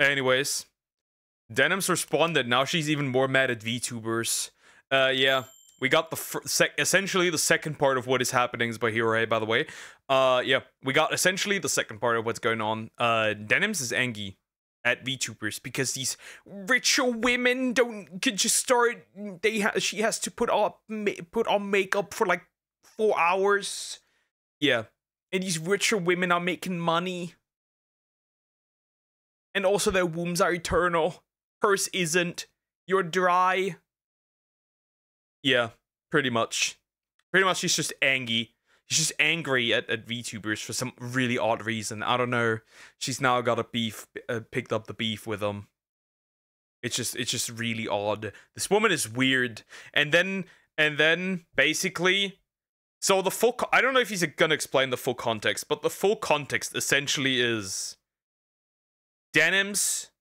Anyways, Denims responded. Now she's even more mad at VTubers. Yeah, we got the essentially the second part of what is happening is by Hero, by the way. Yeah, we got essentially the second part of what's going on. Denims is angry at VTubers because these richer women could just start. She has to put on makeup for like 4 hours. Yeah, and these richer women are making money, and also their wombs are eternal. Hers isn't. You're dry. Yeah, pretty much. Pretty much, she's just angry. She's just angry at VTubers for some really odd reason. I don't know. She's now got a beef, picked up the beef with them. It's just really odd. This woman is weird. And then basically, so the full. I don't know if he's gonna explain the full context, but the full context essentially is Denims,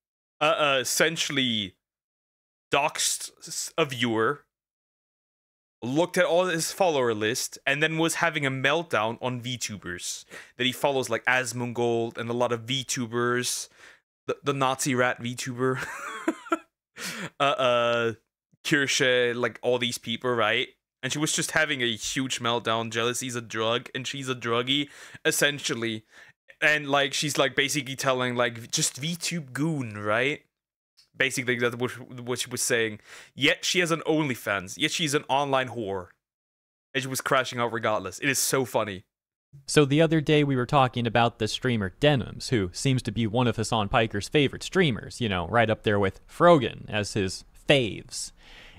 essentially doxed a viewer, looked at all his follower list, and then was having a meltdown on VTubers that he follows, like Asmongold and a lot of VTubers, the Nazi rat VTuber, Kirsche, like all these people, right? And she was just having a huge meltdown. Jealousy's a drug, and she's a druggie, essentially. And like she's like basically telling like just VTube goon, right? Basically, that's what she was saying. Yet she has an OnlyFans. Yet she's an online whore. And she was crashing out regardless. It is so funny. So the other day we were talking about the streamer Denims, who seems to be one of Hassan Piker's favorite streamers, you know, right up there with Frogan as his faves.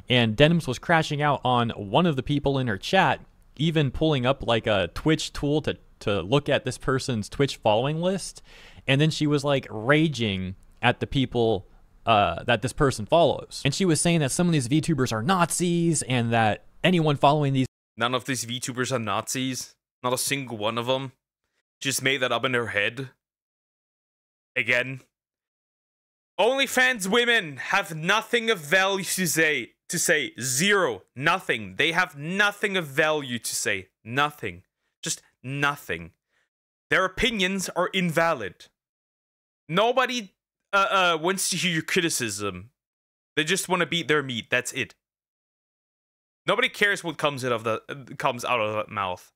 And Denims was crashing out on one of the people in her chat, even pulling up like a Twitch tool to look at this person's Twitch following list. And then she was like raging at the people that this person follows. And she was saying that some of these VTubers are Nazis and that anyone following these... None of these VTubers are Nazis. Not a single one of them. Just made that up in her head. Again. OnlyFans women have nothing of value to say. Zero. Nothing. They have nothing of value to say. Nothing. Just nothing. Their opinions are invalid. Nobody wants to hear your criticism. They just want to beat their meat. That's it. Nobody cares what comes out of that mouth.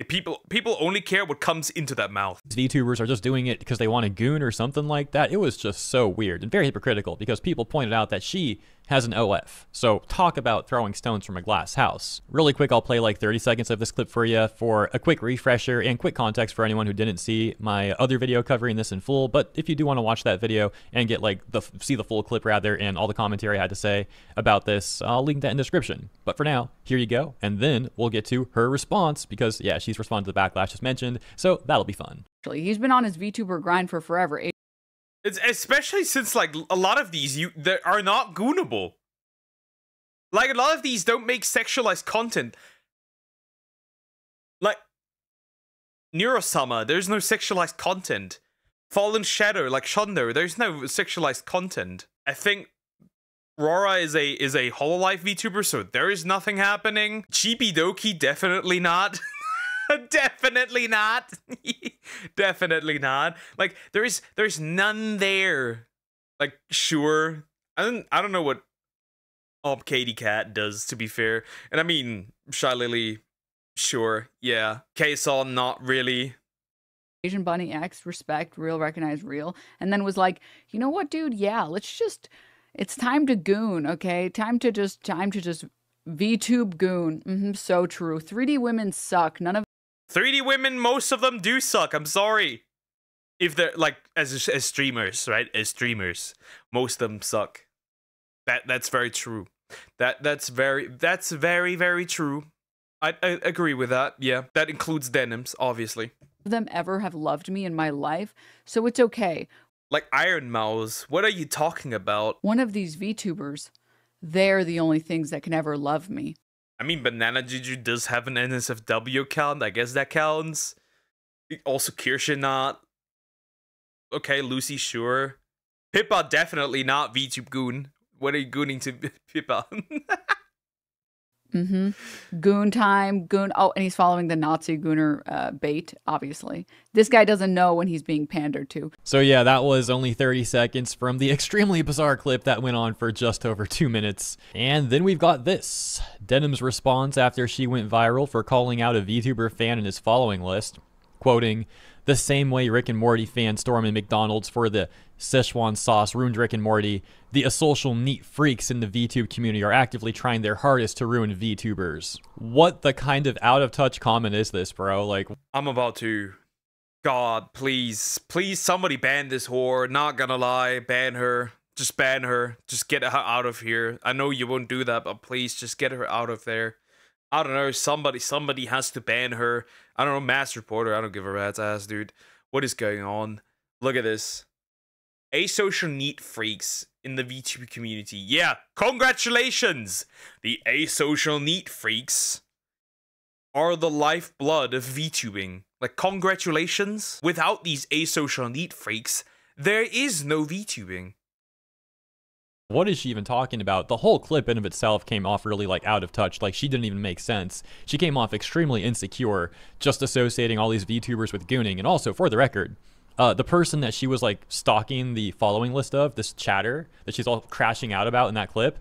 People only care what comes into that mouth. VTubers are just doing it because they want a goon or something like that. It was just so weird and very hypocritical because people pointed out that she has an OF. So talk about throwing stones from a glass house. Really quick, I'll play like 30 seconds of this clip for you for a quick refresher and quick context for anyone who didn't see my other video covering this in full. But if you do want to watch that video and get like see the full clip rather and all the commentary I had to say about this, I'll link that in the description. But for now, here you go. And then we'll get to her response because yeah, she's responded to the backlash just mentioned. So that'll be fun. He's been on his VTuber grind for forever. It's especially since like a lot of these they are not goonable. Like a lot of these don't make sexualized content. Like Neurosama, there's no sexualized content. Fallen Shadow, like Shondo, there's no sexualized content. I think Rora is a Hololive VTuber, so there is nothing happening. Chibi Doki, definitely not. Definitely not. Definitely not. Like there's none there. Like sure, I don't know what Katie Cat does, to be fair. And I mean Shy Lily, sure, yeah. K-Sol, not really. Asian Bunny X, respect, real, recognize, real, and then was like, you know what, dude? Yeah, it's time to goon, okay? Time to just VTube goon. So true. 3D women suck. None of 3D women, most of them do suck. I'm sorry. If they're like as streamers, right? As streamers, most of them suck. That's very true. That's very very true. I agree with that. Yeah, that includes Denims, obviously. them ever have loved me in my life, so it's okay. Like Iron Mouse, what are you talking about? One of these VTubers, they're the only things that can ever love me. I mean, Banana Juju does have an NSFW account. I guess that counts. Also, Kirsche not. Okay, Lucy, sure. Pippa, definitely not VTube goon. What are you gooning to Pippa? Goon time, goon. Oh, and he's following the Nazi gooner bait, obviously. This guy doesn't know when he's being pandered to. So yeah, that was only 30 seconds from the extremely bizarre clip that went on for just over 2 minutes. And then we've got this. Denim's response after she went viral for calling out a VTuber fan in his following list, quoting, "The same way Rick and Morty fans storm in McDonald's for the Szechuan sauce ruined Rick and Morty, the asocial neat freaks in the VTube community are actively trying their hardest to ruin VTubers." What the kind of out-of-touch comment is this, bro? Like, I'm about to... God, please. Please, somebody ban this whore. Not gonna lie. Ban her. Just ban her. Just get her out of here. I know you won't do that, but please, just get her out of there. I don't know. Somebody has to ban her. I don't know. Mass Reporter. I don't give a rat's ass, dude. What is going on? Look at this. Asocial neat freaks in the VTuber community. Yeah, congratulations! The asocial neat freaks are the lifeblood of VTubing. Like, congratulations. Without these asocial neat freaks, there is no VTubing. what is she even talking about? The whole clip in of itself came off really like out of touch. Like, she didn't even make sense. She came off extremely insecure, just associating all these VTubers with gooning. And also, for the record, the person that she was like stalking the following list of, this chatter that she's all crashing out about in that clip,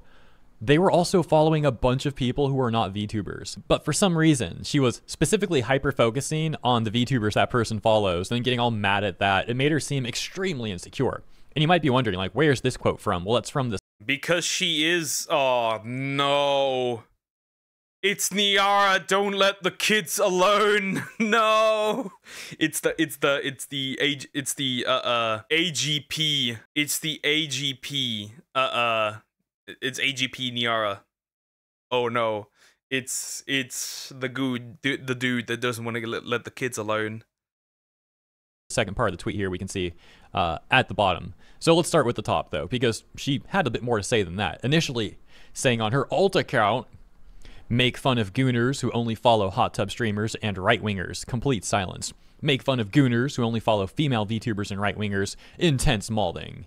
they were also following a bunch of people who are not VTubers. But for some reason, she was specifically hyper-focusing on the VTubers that person follows, and then getting all mad at that. It made her seem extremely insecure. And you might be wondering, like, where's this quote from? Well, it's from this. Because she is... Oh, no. It's Niara, don't let the kids alone. No. It's the AGP. It's the AGP. It's AGP Niara. Oh no. It's the dude that doesn't want to let the kids alone. Second part of the tweet here we can see at the bottom. So let's start with the top though, because she had a bit more to say than that. Initially saying on her alt account, make fun of gooners who only follow hot tub streamers and right-wingers. Complete silence. Make fun of gooners who only follow female VTubers and right-wingers. Intense malding.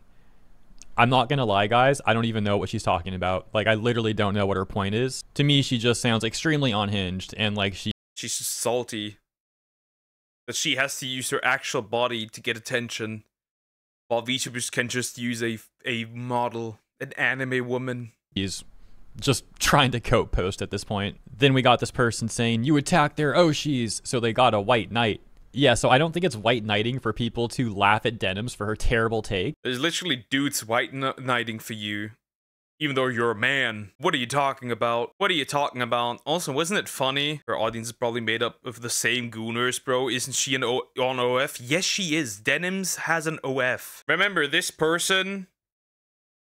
I'm not gonna lie, guys, I don't even know what she's talking about. Like, I literally don't know what her point is. To me, she just sounds extremely unhinged, and like she's just salty. That she has to use her actual body to get attention, while VTubers can just use a model, an anime woman. She's just trying to coat post at this point. Then we got this person saying, you attacked their Oshis, so they got a white knight. Yeah, so I don't think it's white knighting for people to laugh at Denims for her terrible take. There's literally dudes white knighting for you, even though you're a man. What are you talking about? What are you talking about? Also, wasn't it funny? Her audience is probably made up of the same gooners, bro. Isn't she on OF? Yes, she is. Denims has an OF. Remember, this person,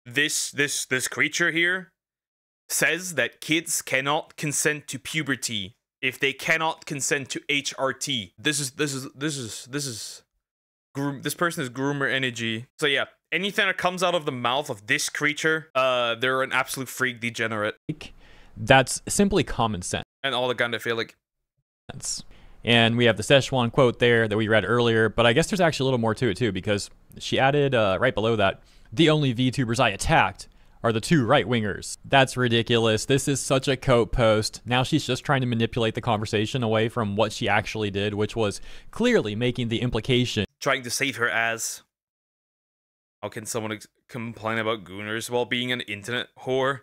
this creature here, says that kids cannot consent to puberty if they cannot consent to HRT. This person is groomer energy. So yeah, anything that comes out of the mouth of this creature, they're an absolute freak degenerate. That's simply common sense. And all the kind of feel like. And we have the Szechuan quote there that we read earlier, but I guess there's actually a little more to it too, because she added right below that, the only VTubers I attacked are the two right-wingers. That's ridiculous. This is such a coat post. Now she's just trying to manipulate the conversation away from what she actually did, which was clearly making the implication. Trying to save her ass. How can someone complain about gooners while being an internet whore?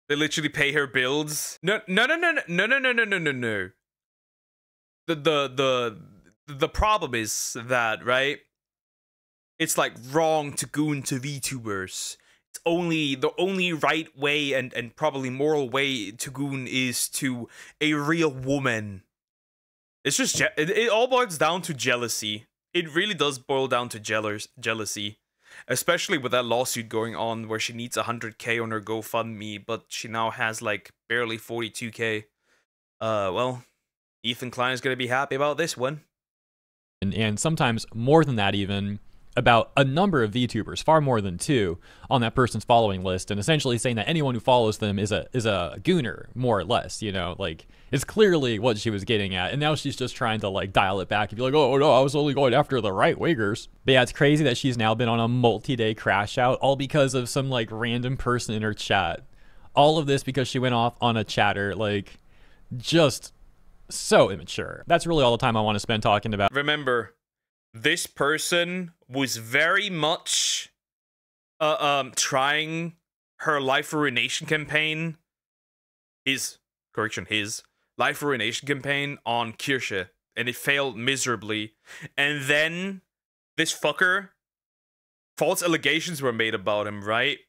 They literally pay her bills. No. The problem is that, right? It's like wrong to goon to VTubers. It's the only right way and probably moral way to goon is to a real woman. It's just it all boils down to jealousy. It really does boil down to jealousy, especially with that lawsuit going on where she needs 100K on her GoFundMe, but she now has like barely 42K. Well, Ethan Klein is gonna be happy about this one, and sometimes more than that even. About a number of VTubers, far more than 2, on that person's following list, and essentially saying that anyone who follows them is a gooner, more or less, you know, like, it's clearly what she was getting at, and now she's just trying to, like, dial it back and be like, oh, no, I was only going after the right-wingers. But yeah, it's crazy that she's now been on a multi-day crash out, all because of some, like, random person in her chat. All of this because she went off on a chatter, like, Just so immature. That's really all the time I want to spend talking about. Remember, this person was very much trying her Life Ruination campaign. His Life Ruination campaign on Kirsche, and it failed miserably. And then this fucker, false allegations were made about him, right?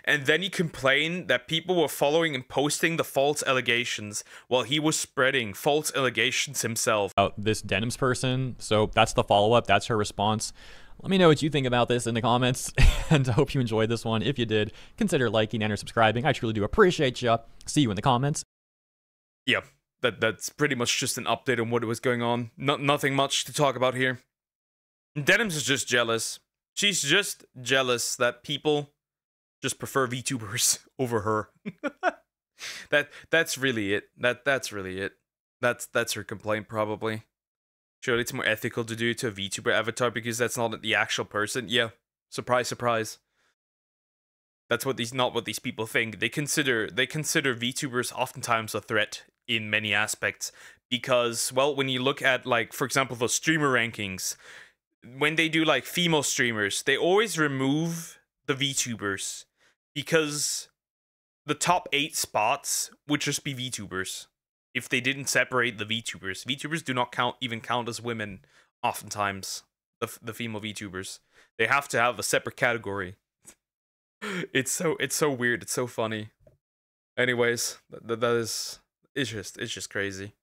And then he complained that people were following and posting the false allegations while he was spreading false allegations himself. About this Denims person, so that's the follow-up, that's her response. Let me know what you think about this in the comments, and I hope you enjoyed this one. If you did, consider liking and or subscribing. I truly do appreciate you. See you in the comments. Yeah, that's pretty much just an update on what was going on. Nothing much to talk about here. Denims is just jealous. She's just jealous that people just prefer VTubers over her. That's really it. That's really it. That's her complaint, probably. Surely it's more ethical to do it to a VTuber avatar because that's not the actual person. Yeah, surprise, surprise. That's not what these people think. They consider VTubers oftentimes a threat in many aspects because, well, when you look at, like, for example, the streamer rankings, when they do like female streamers, they always remove the VTubers because the top 8 spots would just be VTubers if they didn't separate the VTubers. VTubers do not even count as women oftentimes, the female VTubers. They have to have a separate category. It's so weird, it's so funny. Anyways, it's just crazy.